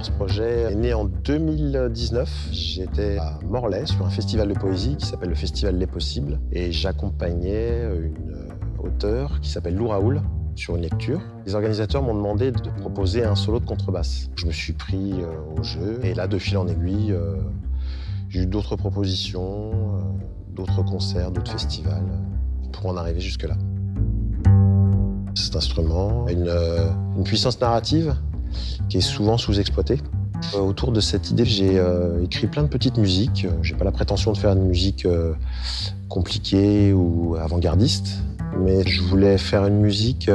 ce projet est né en 2019. J'étais à Morlaix sur un festival de poésie qui s'appelle le Festival Les Possibles et j'accompagnais une auteure qui s'appelle Lou Raoul sur une lecture. Les organisateurs m'ont demandé de proposer un solo de contrebasse. Je me suis pris au jeu et là, de fil en aiguille, j'ai eu d'autres propositions, d'autres concerts, d'autres festivals pour en arriver jusque-là. Cet instrument a une puissance narrative qui est souvent sous-exploitée. Autour de cette idée, j'ai écrit plein de petites musiques. J'ai pas la prétention de faire une musique compliquée ou avant-gardiste, mais je voulais faire une musique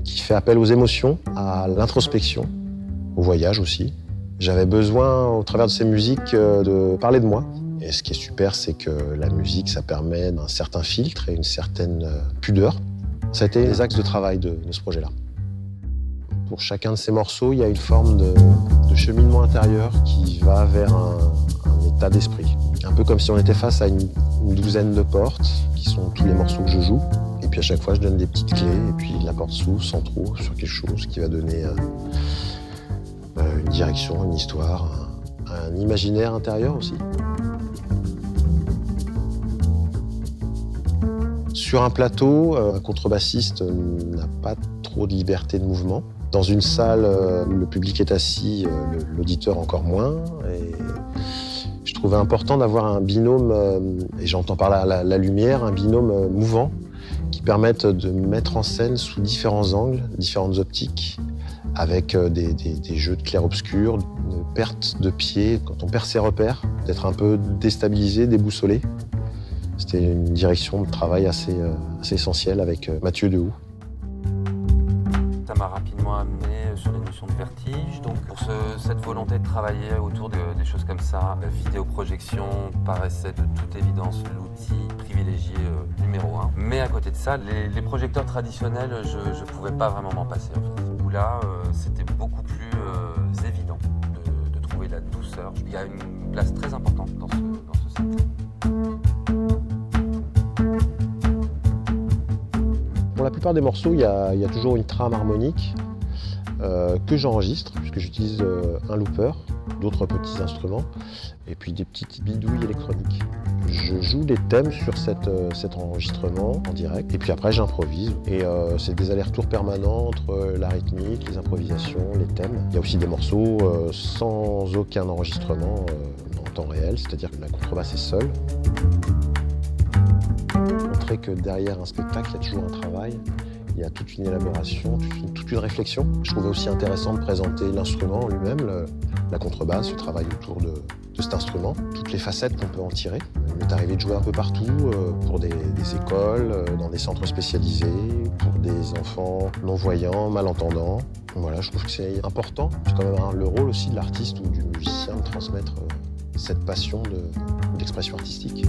qui fait appel aux émotions, à l'introspection, au voyage aussi. J'avais besoin, au travers de ces musiques, de parler de moi. Et ce qui est super, c'est que la musique, ça permet un certain filtre et une certaine pudeur. Ça a été les axes de travail de ce projet-là. Pour chacun de ces morceaux, il y a une forme de cheminement intérieur qui va vers un état d'esprit. Un peu comme si on était face à une douzaine de portes, qui sont tous les morceaux que je joue. Et puis à chaque fois, je donne des petites clés, et puis la porte s'ouvre sans trop sur quelque chose qui va donner une direction, une histoire, un imaginaire intérieur aussi. Sur un plateau, un contrebassiste n'a pas trop de liberté de mouvement. Dans une salle où le public est assis, l'auditeur encore moins. Et je trouvais important d'avoir un binôme, et j'entends par là la lumière, un binôme mouvant qui permette de mettre en scène sous différents angles, différentes optiques, avec des jeux de clair-obscur, une perte de pied, quand on perd ses repères, d'être un peu déstabilisé, déboussolé. C'était une direction de travail assez essentielle avec Mathieu Dehoux. Ça m'a rapidement amené sur les notions de vertige. Donc pour cette volonté de travailler autour des choses comme ça, la vidéoprojection paraissait de toute évidence l'outil privilégié numéro 1. Mais à côté de ça, les projecteurs traditionnels, je pouvais pas vraiment m'en passer en fait. Où là, c'était beaucoup plus évident de trouver la douceur. Il y a une place très importante dans ce set. Pour la plupart des morceaux, il y a toujours une trame harmonique que j'enregistre, puisque j'utilise un looper, d'autres petits instruments, et puis des petites bidouilles électroniques. Je joue des thèmes sur cet enregistrement en direct, et puis après j'improvise. Et c'est des allers-retours permanents entre la rythmique, les improvisations, les thèmes. Il y a aussi des morceaux sans aucun enregistrement en temps réel, c'est-à-dire que la contrebasse est seule. Que derrière un spectacle, il y a toujours un travail, il y a toute une élaboration, toute une réflexion. Je trouvais aussi intéressant de présenter l'instrument en lui-même, la contrebasse, le travail autour de cet instrument, toutes les facettes qu'on peut en tirer. Il m'est arrivé de jouer un peu partout, pour des écoles, dans des centres spécialisés, pour des enfants non-voyants, malentendants. Voilà, je trouve que c'est important. C'est quand même le rôle aussi de l'artiste ou du musicien de transmettre cette passion d'expression artistique.